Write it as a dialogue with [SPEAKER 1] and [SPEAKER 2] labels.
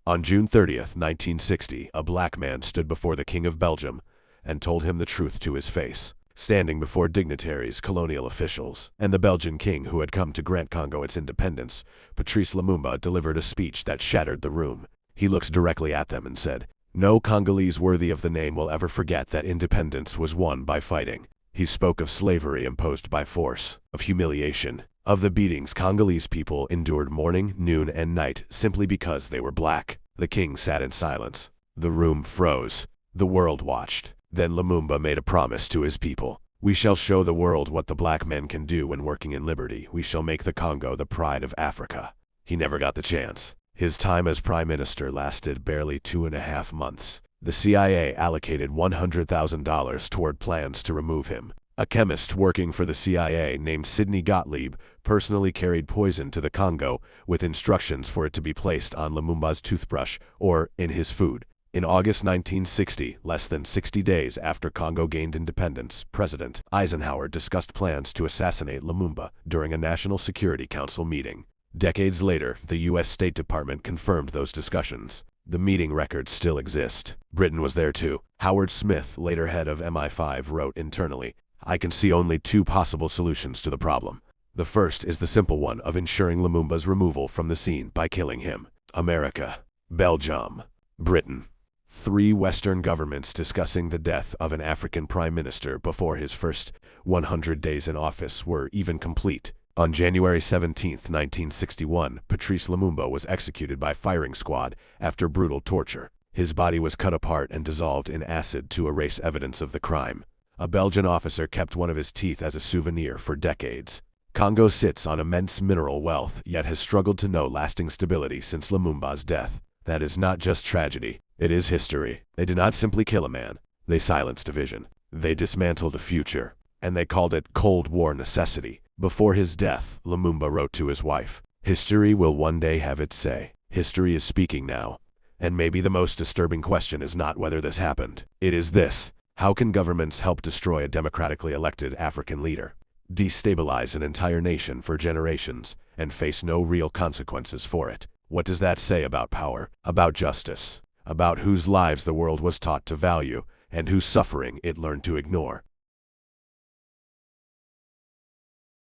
[SPEAKER 1] On June 30th, 1960, a black man stood before the King of Belgium and told him the truth to his face. Standing before dignitaries, colonial officials, and the Belgian king who had come to grant Congo its independence, Patrice Lumumba delivered a speech that shattered the room. He looked directly at them and said, "No Congolese worthy of the name will ever forget that independence was won by fighting." He spoke of slavery imposed by force, of humiliation, of the beatings Congolese people endured morning, noon, and night simply because they were black. The king sat in silence. The room froze. The world watched. Then Lumumba made a promise to his people. "We shall show the world what the black men can do when working in liberty. We shall make the Congo the pride of Africa." He never got the chance. His time as prime minister lasted barely 2.5 months. The CIA allocated $100,000 toward plans to remove him. A chemist working for the CIA named Sidney Gottlieb personally carried poison to the Congo with instructions for it to be placed on Lumumba's toothbrush or in his food. In August 1960, less than 60 days after Congo gained independence, President Eisenhower discussed plans to assassinate Lumumba during a National Security Council meeting. Decades later, the U.S. State Department confirmed those discussions. The meeting records still exist. Britain was there too. Howard Smith, later head of MI5, wrote internally, "I can see only two possible solutions to the problem. The first is the simple one of ensuring Lumumba's removal from the scene by killing him. America, Belgium, Britain. 3 Western governments discussing the death of an African prime minister before his first 100 days in office were even complete." On January 17, 1961, Patrice Lumumba was executed by firing squad after brutal torture. His body was cut apart and dissolved in acid to erase evidence of the crime. A Belgian officer kept one of his teeth as a souvenir for decades. Congo sits on immense mineral wealth, yet has struggled to no lasting stability since Lumumba's death. That is not just tragedy, it is history. They did not simply kill a man, they silenced a vision. They dismantled a future, and they called it Cold War necessity. Before his death, Lumumba wrote to his wife, "History will one day have its say. History is speaking now. And maybe the most disturbing question is not whether this happened. It is this: how can governments help destroy a democratically elected African leader, destabilize an entire nation for generations, and face no real consequences for it? What does that say about power, about justice, about whose lives the world was taught to value, and whose suffering it learned to ignore?"